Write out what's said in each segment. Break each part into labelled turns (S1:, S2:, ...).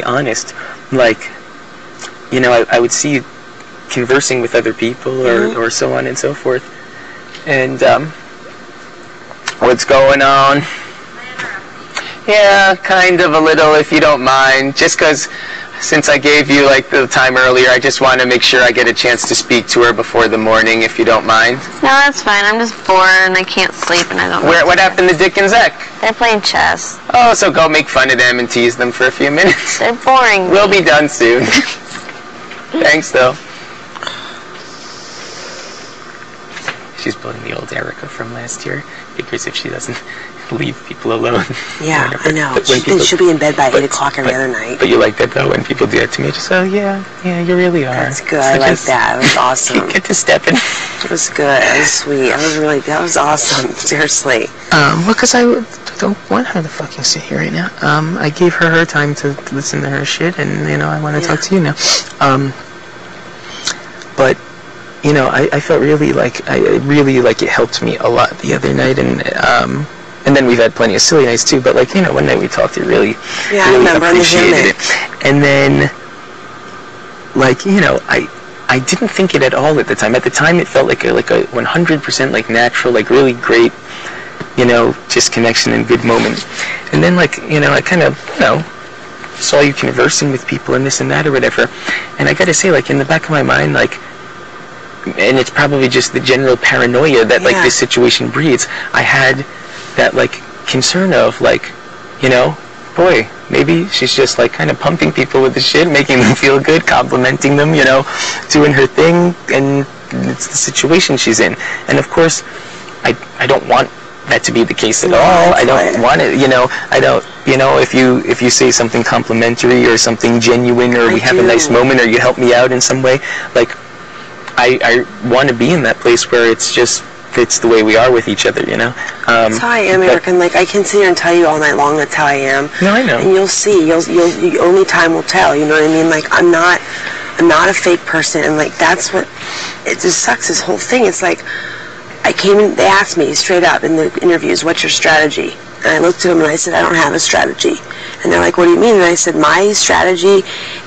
S1: honest. Like, you know, I would see you conversing with other people or so on and so forth. And, what's going on? Yeah, kind of a little, if you don't mind. Just because, since I gave you, like, the time earlier, I just want to make sure I get a chance to speak to her before the morning, if you don't mind.
S2: No, that's fine. I'm just bored and I can't sleep and I don't know.
S1: What happened to Dick and Zach?
S2: They're playing chess.
S1: Oh, so go make fun of them and tease them for a few minutes.
S2: They're boring.
S1: We'll be done soon. Thanks, though. She's pulling the old Erica from last year. Because if she doesn't leave people alone.
S3: Yeah, I know. She'll be in bed by 8 o'clock every other night.
S1: But you like that, though, when people do that to me. Just, oh, yeah, you really are.
S3: That's good. I like that. It was awesome.
S1: You get to step in.
S3: It was good. It was sweet. That was awesome. Seriously.
S1: Well, because I don't want her to fucking sit here right now. I gave her time to listen to her shit, and, you know, I want to talk to you now. But, you know, I felt really like, it helped me a lot the other night, and then we've had plenty of silly nights too, but, like, you know, one night we talked, really appreciated it. And then, like, you know, I didn't think it at all at the time. At the time, it felt like a 100% like natural, like really great, you know, just connection and good moment. And then, like, you know, I kind of, you know, saw you conversing with people and this and that or whatever. And I gotta say, like, in the back of my mind, like, and it's probably just the general paranoia that, like, this situation breeds, I had that, like, concern of, like, you know, boy, maybe she's just, like, kind of pumping people with the shit, making them feel good, complimenting them, you know, doing her thing, and it's the situation she's in. And, of course, I don't want that to be the case at all. I don't want it, you know, I don't, you know, if you say something complimentary or something genuine, or we have a nice moment, or you help me out in some way, like, I want to be in that place where it's just fits the way we are with each other, you know.
S3: That's how I am, Eric, and, like, I can sit here and tell you all night long that's how I am.
S1: No, I know.
S3: And you'll see. You'll only time will tell. You know what I mean? Like, I'm not a fake person, and, like, that's what it just sucks. This whole thing. It's like I came in. They asked me straight up in the interviews, "What's your strategy?" And I looked at them and I said, "I don't have a strategy." And they're like, "What do you mean?" And I said, "My strategy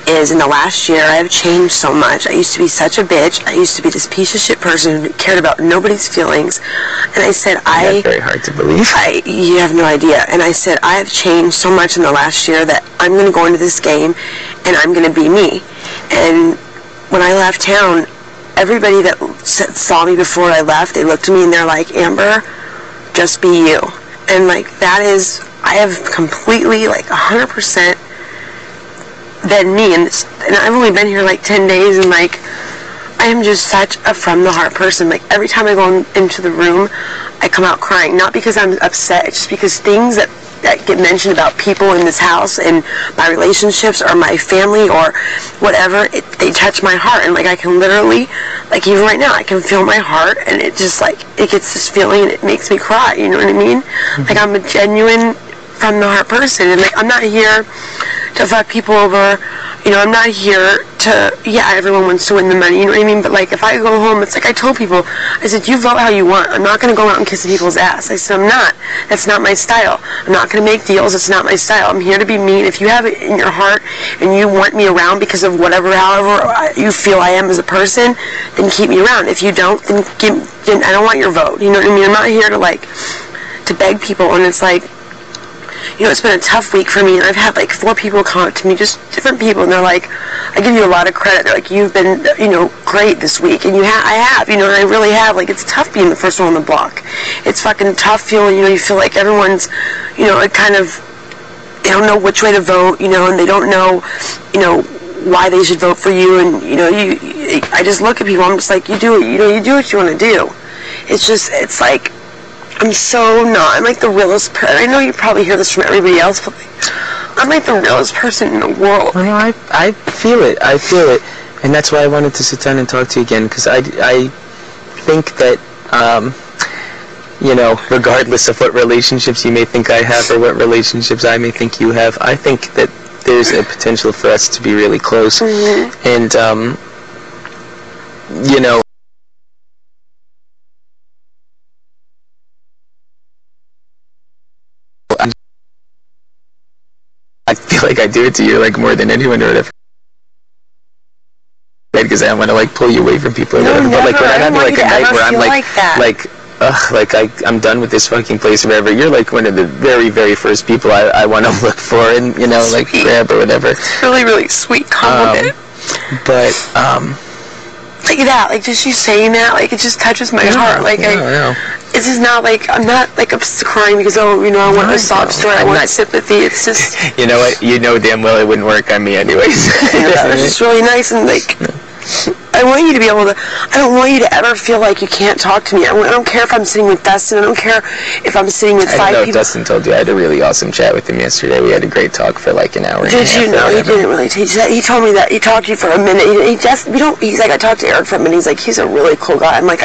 S3: is in the last year I have changed so much. I used to be such a bitch. I used to be this piece of shit person who cared about nobody's feelings." And I said,
S1: That's very hard to believe.
S3: You have no idea. And I said, "I have changed so much in the last year that I'm going to go into this game and I'm going to be me." And when I left town, everybody that saw me before I left, they looked at me and they're like, "Amber, just be you." And, like, that is, I have completely, like, 100% been me. And I've only been here, like, 10 days, and, like, I am just such a from-the-heart person. Like, every time I go into the room, I come out crying. Not because I'm upset, it's just because things that get mentioned about people in this house and my relationships or my family or whatever, they touch my heart. And, like, I can literally, like, even right now, I can feel my heart, and it just, like, it gets this feeling and it makes me cry, you know what I mean? Like, I'm a genuine from-the-heart person, and, like, I'm not here to fuck people over. You know, I'm not here to, yeah, everyone wants to win the money, you know what I mean? But, like, if I go home, it's like I told people, I said, you vote how you want. I'm not going to go out and kiss people's ass. I said, I'm not. That's not my style. I'm not going to make deals. It's not my style. I'm here to be me. And if you have it in your heart and you want me around because of whatever, however you feel I am as a person, then keep me around. If you don't, then I don't want your vote. You know what I mean? I'm not here to, like, to beg people. And it's like, you know, it's been a tough week for me, and I've had, like, 4 people come up to me, just different people, and they're like, I give you a lot of credit. They're like, you've been, you know, great this week, and I have, you know, and I really have. Like, it's tough being the first one on the block. It's fucking tough feeling, you know, you feel like everyone's, you know, it kind of, they don't know which way to vote, you know, and they don't know, you know, why they should vote for you, and, you know, I just look at people, I'm just like, you do it, you know, you do what you want to do. It's just, it's like, I'm like the realest person. I know you probably hear this from everybody else, but, like, I'm like the realest person in the world.
S1: Well, no, I feel it. I feel it. And that's why I wanted to sit down and talk to you again, because I think that, you know, regardless of what relationships you may think I have or what relationships I may think you have, I think that there's a potential for us to be really close. Mm-hmm. And, you know, I feel feel like I do it to you, like, more than anyone or whatever. Because I don't want to, like, pull you away from people or whatever.
S3: Never.
S1: But, like, when I'm having, like, a night where I'm,
S3: like
S1: I'm done with this fucking place or whatever, you're, like, one of the very, very first people I want to look for and, you know, like, grab or whatever.
S3: It's really, really sweet compliment. Like that, like, just you saying that, like, it just touches my heart. Like, it's just not like, I'm not like crying because, oh, you know, I want a sob story, I want sympathy. It's just,
S1: you know what, you know damn well it wouldn't work on me anyways.
S3: It's just really nice, and like, I want you to be able to, I don't want you to ever feel like you can't talk to me. I don't care if I'm sitting with Dustin, I don't care if I'm sitting with 5 people. I don't know if Dustin told you, I had a really awesome chat with him yesterday. We had a great talk for like an hour. Did you know? He didn't really teach that. He told me that he talked to you for a minute. He's like, I talked to Eric for a minute. He's like, he's a really cool guy. I'm like,